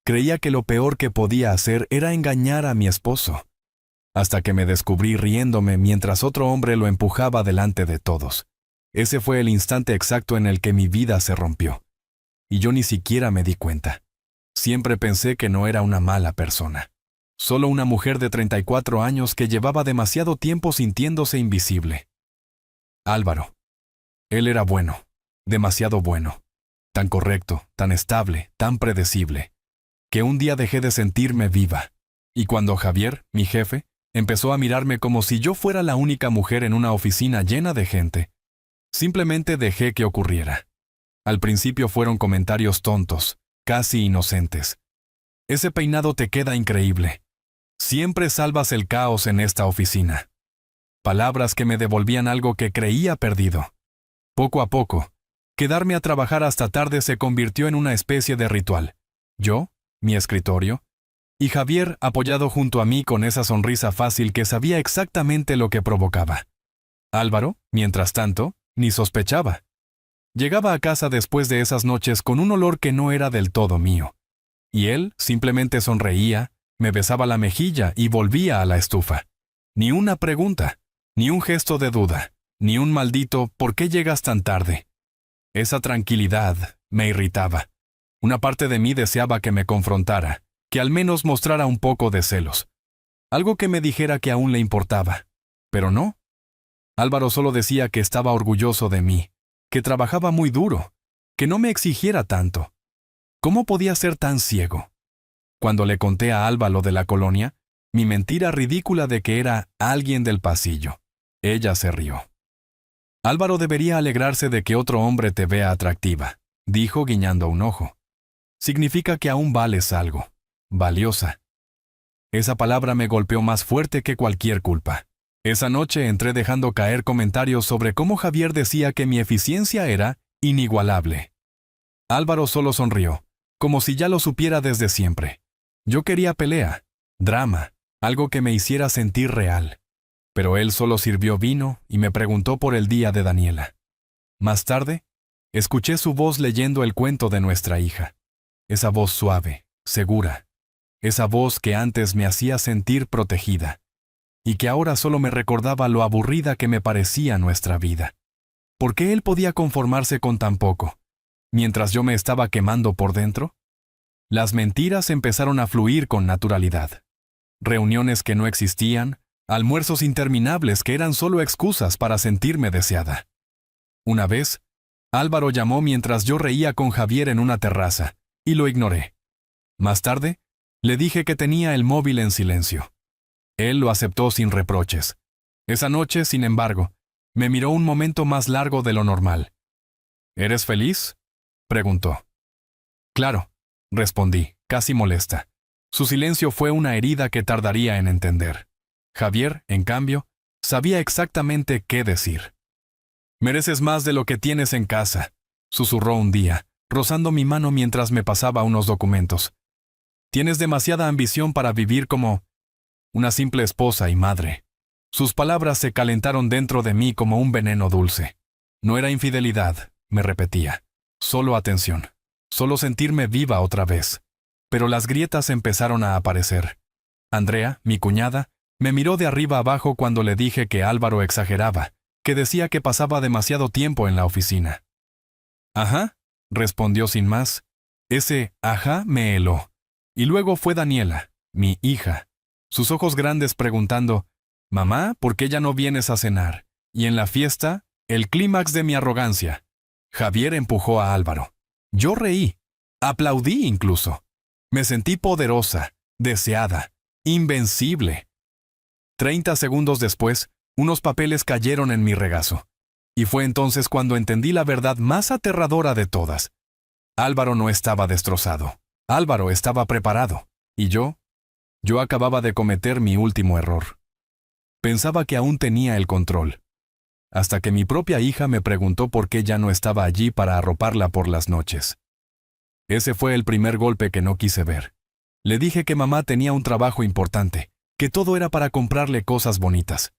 Creía que lo peor que podía hacer era engañar a mi esposo, hasta que me descubrí riéndome mientras otro hombre lo empujaba delante de todos. Ese fue el instante exacto en el que mi vida se rompió. Y yo ni siquiera me di cuenta. Siempre pensé que no era una mala persona. Solo una mujer de 34 años que llevaba demasiado tiempo sintiéndose invisible. Álvaro. Él era bueno, demasiado bueno, tan correcto, tan estable, tan predecible, que un día dejé de sentirme viva. Y cuando Javier, mi jefe, empezó a mirarme como si yo fuera la única mujer en una oficina llena de gente, simplemente dejé que ocurriera. Al principio fueron comentarios tontos, casi inocentes. Ese peinado te queda increíble. Siempre salvas el caos en esta oficina. Palabras que me devolvían algo que creía perdido. Poco a poco, quedarme a trabajar hasta tarde se convirtió en una especie de ritual. Yo, mi escritorio, y Javier apoyado junto a mí con esa sonrisa fácil que sabía exactamente lo que provocaba. Álvaro, mientras tanto, ni sospechaba. Llegaba a casa después de esas noches con un olor que no era del todo mío. Y él simplemente sonreía, me besaba la mejilla y volvía a la estufa. Ni una pregunta, ni un gesto de duda, ni un maldito ¿por qué llegas tan tarde? Esa tranquilidad me irritaba. Una parte de mí deseaba que me confrontara, que al menos mostrara un poco de celos. Algo que me dijera que aún le importaba. Pero no. Álvaro solo decía que estaba orgulloso de mí, que trabajaba muy duro, que no me exigiera tanto. ¿Cómo podía ser tan ciego? Cuando le conté a Alba lo de la colonia, mi mentira ridícula de que era alguien del pasillo, ella se rió. Álvaro debería alegrarse de que otro hombre te vea atractiva, dijo guiñando un ojo. Significa que aún vales algo, valiosa. Esa palabra me golpeó más fuerte que cualquier culpa. Esa noche entré dejando caer comentarios sobre cómo Javier decía que mi eficiencia era inigualable. Álvaro solo sonrió, como si ya lo supiera desde siempre. Yo quería pelea, drama, algo que me hiciera sentir real. Pero él solo sirvió vino y me preguntó por el día de Daniela. Más tarde, escuché su voz leyendo el cuento de nuestra hija. Esa voz suave, segura. Esa voz que antes me hacía sentir protegida. Y que ahora solo me recordaba lo aburrida que me parecía nuestra vida. ¿Por qué él podía conformarse con tan poco, mientras yo me estaba quemando por dentro? Las mentiras empezaron a fluir con naturalidad. Reuniones que no existían, almuerzos interminables que eran solo excusas para sentirme deseada. Una vez, Álvaro llamó mientras yo reía con Javier en una terraza, y lo ignoré. Más tarde, le dije que tenía el móvil en silencio. Él lo aceptó sin reproches. Esa noche, sin embargo, me miró un momento más largo de lo normal. ¿Eres feliz?, preguntó. Claro, respondí, casi molesta. Su silencio fue una herida que tardaría en entender. Javier, en cambio, sabía exactamente qué decir. «Mereces más de lo que tienes en casa», susurró un día, rozando mi mano mientras me pasaba unos documentos. «Tienes demasiada ambición para vivir como una simple esposa y madre». Sus palabras se calentaron dentro de mí como un veneno dulce. No era infidelidad, me repetía. Solo atención. Solo sentirme viva otra vez. Pero las grietas empezaron a aparecer. Andrea, mi cuñada, me miró de arriba abajo cuando le dije que Álvaro exageraba, que decía que pasaba demasiado tiempo en la oficina. «Ajá», respondió sin más. Ese «ajá» me heló. Y luego fue Daniela, mi hija, sus ojos grandes preguntando, «Mamá, ¿por qué ya no vienes a cenar?» Y en la fiesta, el clímax de mi arrogancia. Javier empujó a Álvaro. Yo reí, aplaudí incluso. Me sentí poderosa, deseada, invencible. 30 segundos después, unos papeles cayeron en mi regazo. Y fue entonces cuando entendí la verdad más aterradora de todas. Álvaro no estaba destrozado. Álvaro estaba preparado. Y yo acababa de cometer mi último error. Pensaba que aún tenía el control. Hasta que mi propia hija me preguntó por qué ya no estaba allí para arroparla por las noches. Ese fue el primer golpe que no quise ver. Le dije que mamá tenía un trabajo importante, que todo era para comprarle cosas bonitas.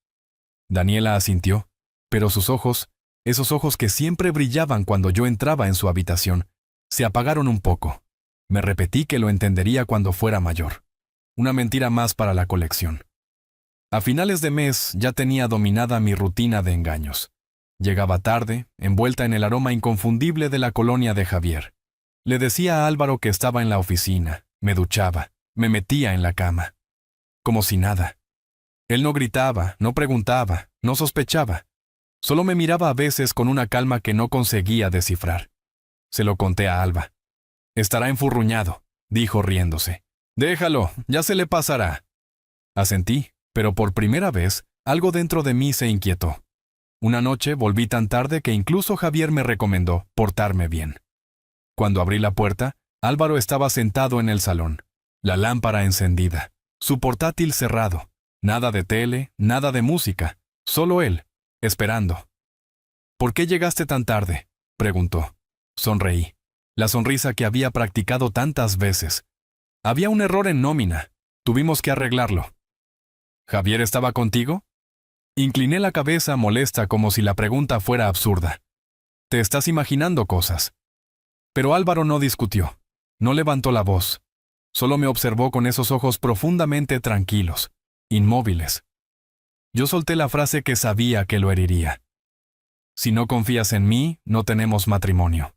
Daniela asintió, pero sus ojos, esos ojos que siempre brillaban cuando yo entraba en su habitación, se apagaron un poco. Me repetí que lo entendería cuando fuera mayor. Una mentira más para la colección. A finales de mes ya tenía dominada mi rutina de engaños. Llegaba tarde, envuelta en el aroma inconfundible de la colonia de Javier. Le decía a Álvaro que estaba en la oficina, me duchaba, me metía en la cama. Como si nada. Él no gritaba, no preguntaba, no sospechaba. Solo me miraba a veces con una calma que no conseguía descifrar. Se lo conté a Alba. Estará enfurruñado, dijo riéndose. Déjalo, ya se le pasará. Asentí, pero por primera vez, algo dentro de mí se inquietó. Una noche volví tan tarde que incluso Javier me recomendó portarme bien. Cuando abrí la puerta, Álvaro estaba sentado en el salón, la lámpara encendida, su portátil cerrado, nada de tele, nada de música, solo él, esperando. ¿Por qué llegaste tan tarde?, preguntó. Sonreí. La sonrisa que había practicado tantas veces. Había un error en nómina. Tuvimos que arreglarlo. ¿Javier estaba contigo? Incliné la cabeza molesta como si la pregunta fuera absurda. Te estás imaginando cosas. Pero Álvaro no discutió. No levantó la voz. Solo me observó con esos ojos profundamente tranquilos, inmóviles. Yo solté la frase que sabía que lo heriría. Si no confías en mí, no tenemos matrimonio.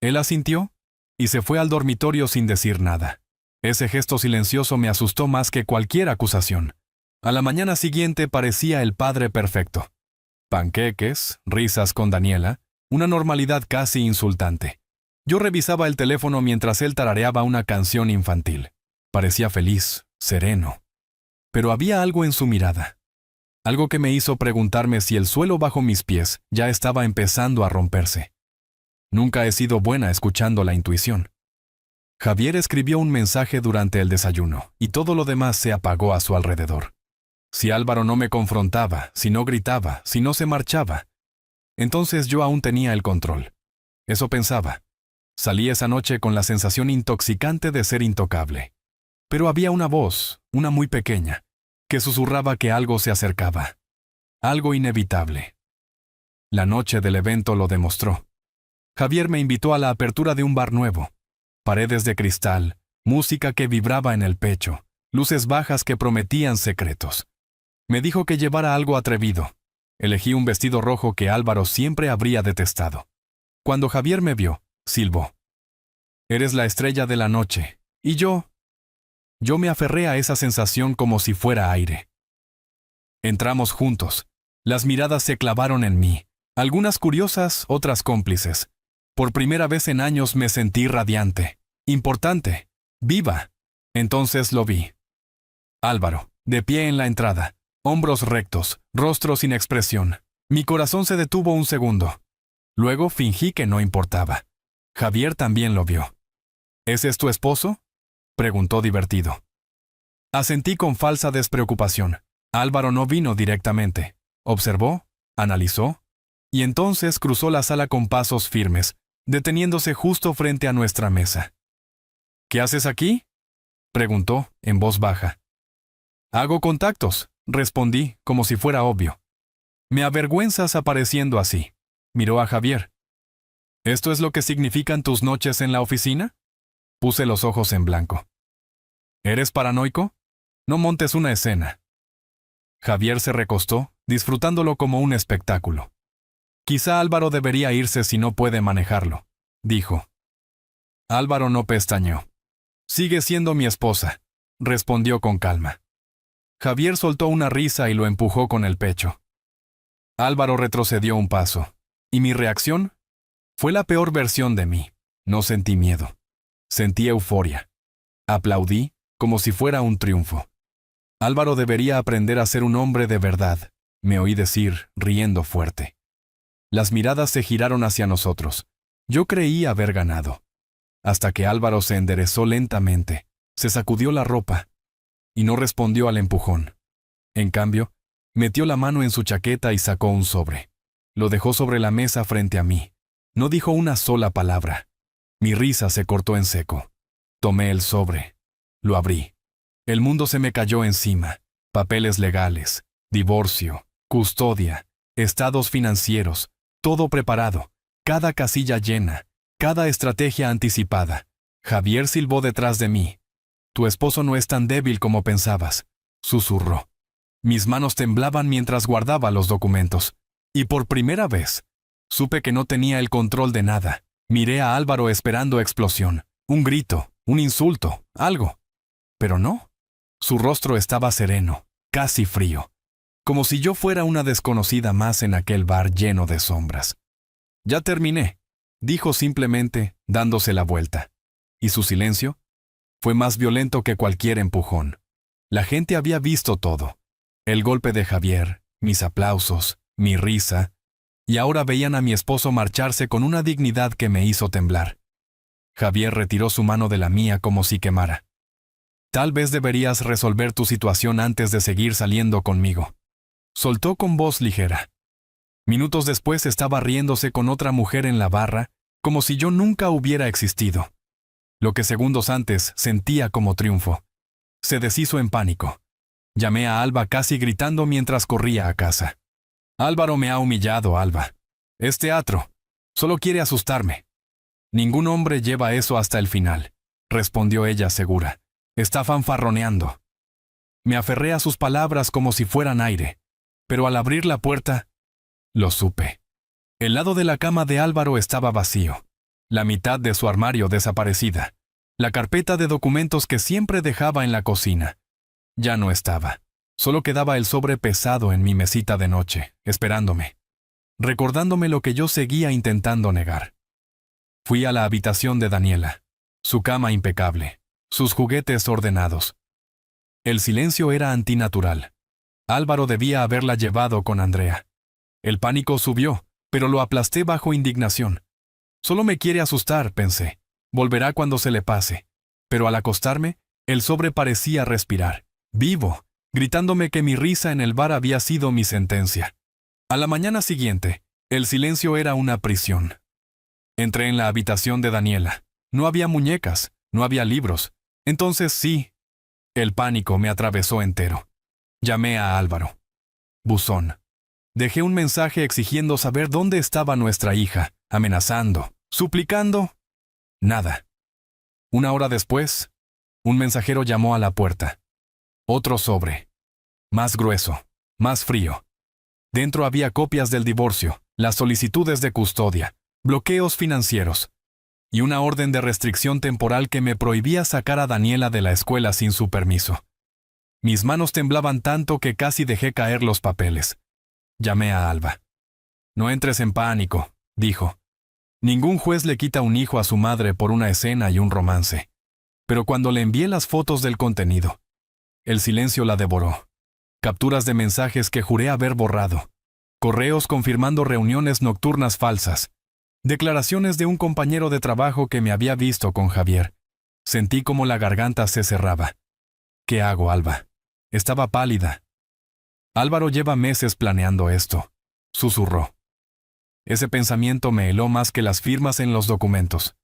Él asintió y se fue al dormitorio sin decir nada. Ese gesto silencioso me asustó más que cualquier acusación. A la mañana siguiente parecía el padre perfecto. Panqueques, risas con Daniela, una normalidad casi insultante. Yo revisaba el teléfono mientras él tarareaba una canción infantil. Parecía feliz, sereno. Pero había algo en su mirada. Algo que me hizo preguntarme si el suelo bajo mis pies ya estaba empezando a romperse. Nunca he sido buena escuchando la intuición. Javier escribió un mensaje durante el desayuno, y todo lo demás se apagó a su alrededor. Si Álvaro no me confrontaba, si no gritaba, si no se marchaba, entonces yo aún tenía el control. Eso pensaba. Salí esa noche con la sensación intoxicante de ser intocable. Pero había una voz, una muy pequeña, que susurraba que algo se acercaba. Algo inevitable. La noche del evento lo demostró. Javier me invitó a la apertura de un bar nuevo. Paredes de cristal, música que vibraba en el pecho, luces bajas que prometían secretos. Me dijo que llevara algo atrevido. Elegí un vestido rojo que Álvaro siempre habría detestado. Cuando Javier me vio, silbó. Eres la estrella de la noche. Y yo me aferré a esa sensación como si fuera aire. Entramos juntos. Las miradas se clavaron en mí, algunas curiosas, otras cómplices. Por primera vez en años me sentí radiante, importante, viva. Entonces lo vi. Álvaro, de pie en la entrada, hombros rectos, rostro sin expresión. Mi corazón se detuvo un segundo. Luego fingí que no importaba. Javier también lo vio. ¿Ese es tu esposo?, preguntó divertido. Asentí con falsa despreocupación. Álvaro no vino directamente. Observó, analizó, y entonces cruzó la sala con pasos firmes, deteniéndose justo frente a nuestra mesa. ¿Qué haces aquí?, preguntó, en voz baja. Hago contactos, respondí, como si fuera obvio. Me avergüenzas apareciendo así. Miró a Javier. ¿Esto es lo que significan tus noches en la oficina? Puse los ojos en blanco. ¿Eres paranoico? No montes una escena. Javier se recostó, disfrutándolo como un espectáculo. Quizá Álvaro debería irse si no puede manejarlo, dijo. Álvaro no pestañeó. Sigue siendo mi esposa, respondió con calma. Javier soltó una risa y lo empujó con el pecho. Álvaro retrocedió un paso, y mi reacción fue la peor versión de mí. No sentí miedo. Sentí euforia. Aplaudí como si fuera un triunfo. Álvaro debería aprender a ser un hombre de verdad, me oí decir, riendo fuerte. Las miradas se giraron hacia nosotros. Yo creí haber ganado. Hasta que Álvaro se enderezó lentamente, se sacudió la ropa y no respondió al empujón. En cambio, metió la mano en su chaqueta y sacó un sobre. Lo dejó sobre la mesa frente a mí. No dijo una sola palabra. Mi risa se cortó en seco. Tomé el sobre. Lo abrí. El mundo se me cayó encima. Papeles legales, divorcio, custodia, estados financieros, todo preparado, cada casilla llena, cada estrategia anticipada. Javier silbó detrás de mí. Tu esposo no es tan débil como pensabas, susurró. Mis manos temblaban mientras guardaba los documentos. Y por primera vez, supe que no tenía el control de nada. Miré a Álvaro esperando explosión, un grito, un insulto, algo. Pero no. Su rostro estaba sereno, casi frío, como si yo fuera una desconocida más en aquel bar lleno de sombras. Ya terminé, dijo simplemente, dándose la vuelta. Y su silencio fue más violento que cualquier empujón. La gente había visto todo. El golpe de Javier, mis aplausos, mi risa, y ahora veían a mi esposo marcharse con una dignidad que me hizo temblar. Javier retiró su mano de la mía como si quemara. Tal vez deberías resolver tu situación antes de seguir saliendo conmigo. Soltó con voz ligera. Minutos después estaba riéndose con otra mujer en la barra, como si yo nunca hubiera existido. Lo que segundos antes sentía como triunfo se deshizo en pánico. Llamé a Alba casi gritando mientras corría a casa. Álvaro me ha humillado, Alba. Es teatro. Solo quiere asustarme. Ningún hombre lleva eso hasta el final, respondió ella segura. Está fanfarroneando. Me aferré a sus palabras como si fueran aire, pero al abrir la puerta, lo supe. El lado de la cama de Álvaro estaba vacío, la mitad de su armario desaparecida, la carpeta de documentos que siempre dejaba en la cocina. Ya no estaba. Solo quedaba el sobre pesado en mi mesita de noche, esperándome, recordándome lo que yo seguía intentando negar. Fui a la habitación de Daniela, su cama impecable, sus juguetes ordenados. El silencio era antinatural. Álvaro debía haberla llevado con Andrea. El pánico subió, pero lo aplasté bajo indignación. Solo me quiere asustar, pensé. Volverá cuando se le pase. Pero al acostarme, el sobre parecía respirar, vivo, gritándome que mi risa en el bar había sido mi sentencia. A la mañana siguiente, el silencio era una prisión. Entré en la habitación de Daniela. No había muñecas, no había libros. Entonces sí. El pánico me atravesó entero. Llamé a Álvaro. Buzón. Dejé un mensaje exigiendo saber dónde estaba nuestra hija, amenazando, suplicando. Nada. Una hora después, un mensajero llamó a la puerta. Otro sobre. Más grueso, más frío. Dentro había copias del divorcio, las solicitudes de custodia, bloqueos financieros y una orden de restricción temporal que me prohibía sacar a Daniela de la escuela sin su permiso. Mis manos temblaban tanto que casi dejé caer los papeles. Llamé a Alba. No entres en pánico, dijo. Ningún juez le quita un hijo a su madre por una escena y un romance. Pero cuando le envié las fotos del contenido, el silencio la devoró. Capturas de mensajes que juré haber borrado. Correos confirmando reuniones nocturnas falsas. Declaraciones de un compañero de trabajo que me había visto con Javier. Sentí como la garganta se cerraba. ¿Qué hago, Alba? Estaba pálida. Álvaro lleva meses planeando esto, susurró. Ese pensamiento me heló más que las firmas en los documentos.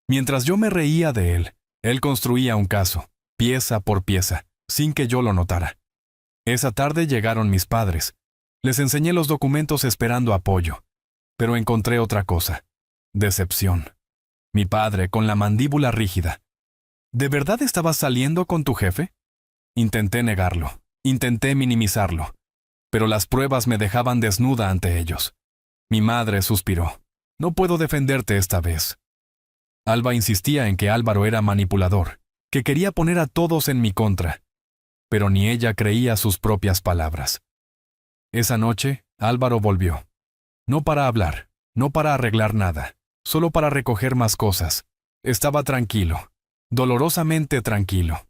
Mientras yo me reía de él, él construía un caso, pieza por pieza, sin que yo lo notara. Esa tarde llegaron mis padres. Les enseñé los documentos esperando apoyo, pero encontré otra cosa. Decepción. Mi padre, con la mandíbula rígida. ¿De verdad estabas saliendo con tu jefe? Intenté negarlo, intenté minimizarlo, pero las pruebas me dejaban desnuda ante ellos. Mi madre suspiró. No puedo defenderte esta vez. Alba insistía en que Álvaro era manipulador, que quería poner a todos en mi contra, pero ni ella creía sus propias palabras. Esa noche, Álvaro volvió. No para hablar, no para arreglar nada, solo para recoger más cosas. Estaba tranquilo, dolorosamente tranquilo.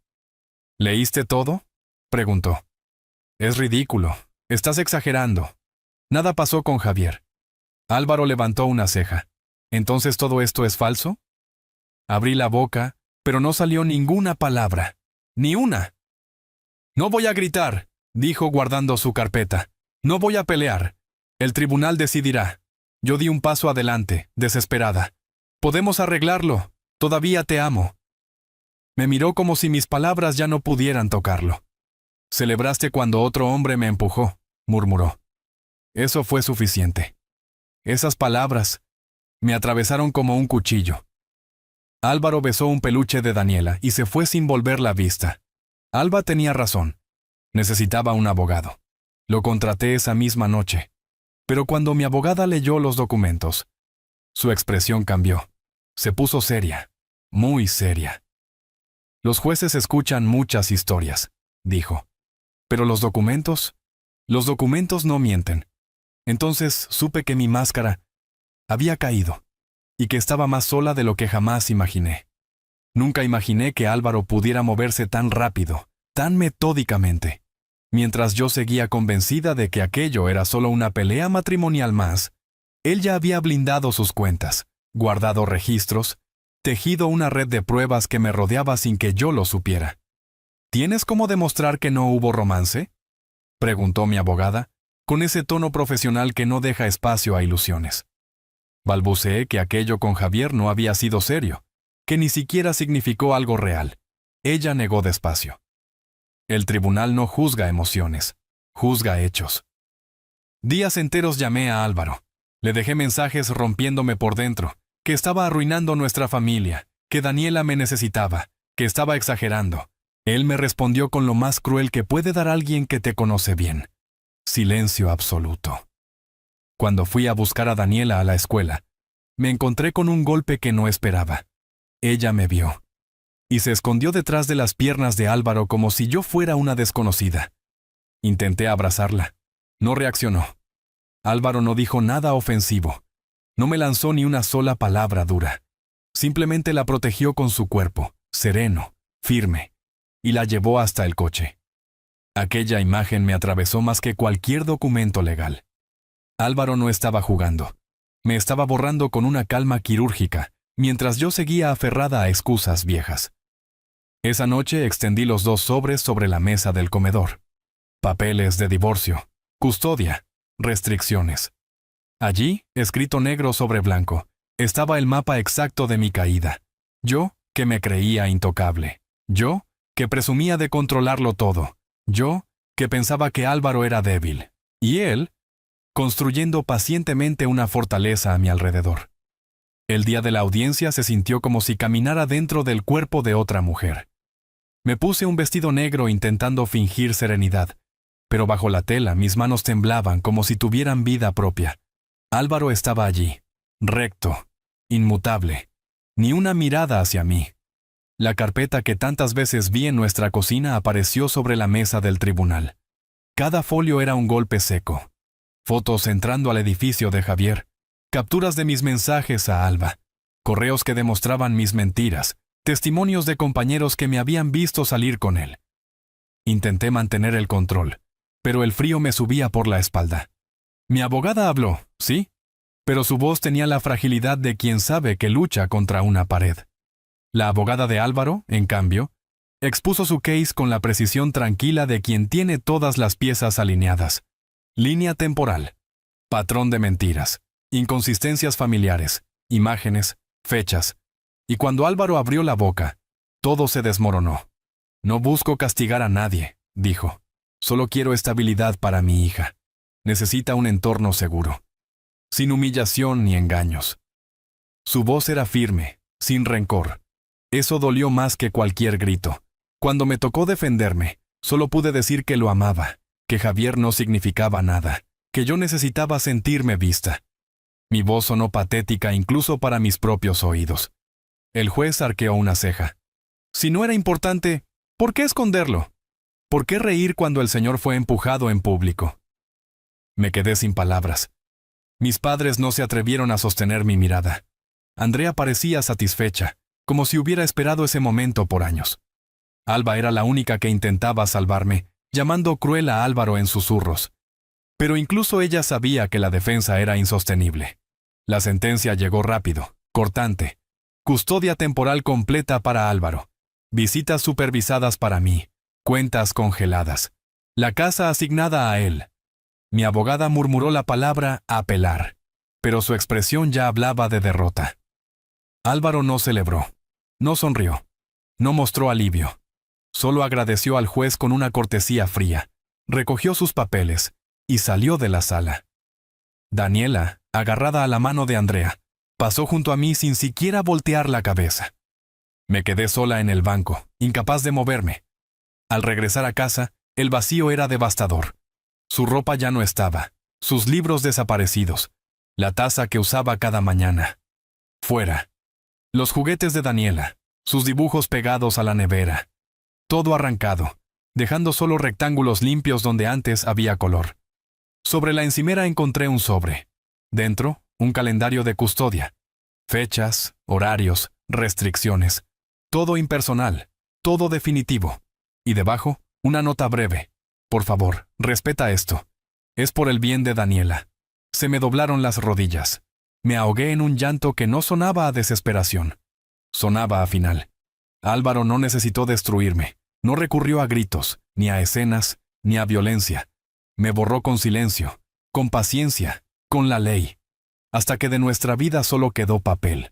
¿Leíste todo?, preguntó. Es ridículo, estás exagerando. Nada pasó con Javier. Álvaro levantó una ceja. ¿Entonces todo esto es falso? Abrí la boca, pero no salió ninguna palabra. ¡Ni una! No voy a gritar, dijo guardando su carpeta. No voy a pelear. El tribunal decidirá. Yo di un paso adelante, desesperada. Podemos arreglarlo. Todavía te amo. Me miró como si mis palabras ya no pudieran tocarlo. Celebraste cuando otro hombre me empujó, murmuró. Eso fue suficiente. Esas palabras me atravesaron como un cuchillo. Álvaro besó un peluche de Daniela y se fue sin volver la vista. Alba tenía razón. Necesitaba un abogado. Lo contraté esa misma noche. Pero cuando mi abogada leyó los documentos, su expresión cambió. Se puso seria, muy seria. Los jueces escuchan muchas historias, dijo. Pero los documentos no mienten. Entonces supe que mi máscara había caído y que estaba más sola de lo que jamás imaginé. Nunca imaginé que Álvaro pudiera moverse tan rápido, tan metódicamente. Mientras yo seguía convencida de que aquello era solo una pelea matrimonial más, él ya había blindado sus cuentas, guardado registros, tejido una red de pruebas que me rodeaba sin que yo lo supiera. ¿Tienes cómo demostrar que no hubo romance?, preguntó mi abogada, con ese tono profesional que no deja espacio a ilusiones. Balbuceé que aquello con Javier no había sido serio, que ni siquiera significó algo real. Ella negó despacio. El tribunal no juzga emociones, juzga hechos. Días enteros llamé a Álvaro. Le dejé mensajes rompiéndome por dentro, que estaba arruinando nuestra familia, que Daniela me necesitaba, que estaba exagerando. Él me respondió con lo más cruel que puede dar alguien que te conoce bien. Silencio absoluto. Cuando fui a buscar a Daniela a la escuela, me encontré con un golpe que no esperaba. Ella me vio y se escondió detrás de las piernas de Álvaro como si yo fuera una desconocida. Intenté abrazarla. No reaccionó. Álvaro no dijo nada ofensivo. No me lanzó ni una sola palabra dura. Simplemente la protegió con su cuerpo, sereno, firme, y la llevó hasta el coche. Aquella imagen me atravesó más que cualquier documento legal. Álvaro no estaba jugando. Me estaba borrando con una calma quirúrgica, mientras yo seguía aferrada a excusas viejas. Esa noche extendí los 2 sobres sobre la mesa del comedor. Papeles de divorcio, custodia, restricciones. Allí, escrito negro sobre blanco, estaba el mapa exacto de mi caída. Yo, que me creía intocable. Yo, que presumía de controlarlo todo. Yo, que pensaba que Álvaro era débil. Y él, construyendo pacientemente una fortaleza a mi alrededor. El día de la audiencia se sintió como si caminara dentro del cuerpo de otra mujer. Me puse un vestido negro intentando fingir serenidad, pero bajo la tela mis manos temblaban como si tuvieran vida propia. Álvaro estaba allí, recto, inmutable, ni una mirada hacia mí. La carpeta que tantas veces vi en nuestra cocina apareció sobre la mesa del tribunal. Cada folio era un golpe seco. Fotos entrando al edificio de Javier, capturas de mis mensajes a Alba, correos que demostraban mis mentiras, testimonios de compañeros que me habían visto salir con él. Intenté mantener el control, pero el frío me subía por la espalda. Mi abogada habló, sí, pero su voz tenía la fragilidad de quien sabe que lucha contra una pared. La abogada de Álvaro, en cambio, expuso su case con la precisión tranquila de quien tiene todas las piezas alineadas. Línea temporal, patrón de mentiras, inconsistencias familiares, imágenes, fechas. Y cuando Álvaro abrió la boca, todo se desmoronó. No busco castigar a nadie, dijo. Solo quiero estabilidad para mi hija. Necesita un entorno seguro, sin humillación ni engaños. Su voz era firme, sin rencor. Eso dolió más que cualquier grito. Cuando me tocó defenderme, solo pude decir que lo amaba, que Javier no significaba nada, que yo necesitaba sentirme vista. Mi voz sonó patética incluso para mis propios oídos. El juez arqueó una ceja. Si no era importante, ¿por qué esconderlo? ¿Por qué reír cuando el señor fue empujado en público? Me quedé sin palabras. Mis padres no se atrevieron a sostener mi mirada. Andrea parecía satisfecha, como si hubiera esperado ese momento por años. Alba era la única que intentaba salvarme, llamando cruel a Álvaro en susurros. Pero incluso ella sabía que la defensa era insostenible. La sentencia llegó rápido, cortante. Custodia temporal completa para Álvaro. Visitas supervisadas para mí. Cuentas congeladas. La casa asignada a él. Mi abogada murmuró la palabra apelar, pero su expresión ya hablaba de derrota. Álvaro no celebró, no sonrió, no mostró alivio. Solo agradeció al juez con una cortesía fría, recogió sus papeles y salió de la sala. Daniela, agarrada a la mano de Andrea, pasó junto a mí sin siquiera voltear la cabeza. Me quedé sola en el banco, incapaz de moverme. Al regresar a casa, el vacío era devastador. Su ropa ya no estaba, sus libros desaparecidos, la taza que usaba cada mañana. Fuera. Los juguetes de Daniela, sus dibujos pegados a la nevera. Todo arrancado, dejando solo rectángulos limpios donde antes había color. Sobre la encimera encontré un sobre. Dentro, un calendario de custodia. Fechas, horarios, restricciones. Todo impersonal, todo definitivo. Y debajo, una nota breve. Por favor, respeta esto. Es por el bien de Daniela. Se me doblaron las rodillas. Me ahogué en un llanto que no sonaba a desesperación. Sonaba a final. Álvaro no necesitó destruirme. No recurrió a gritos, ni a escenas, ni a violencia. Me borró con silencio, con paciencia, con la ley. Hasta que de nuestra vida solo quedó papel.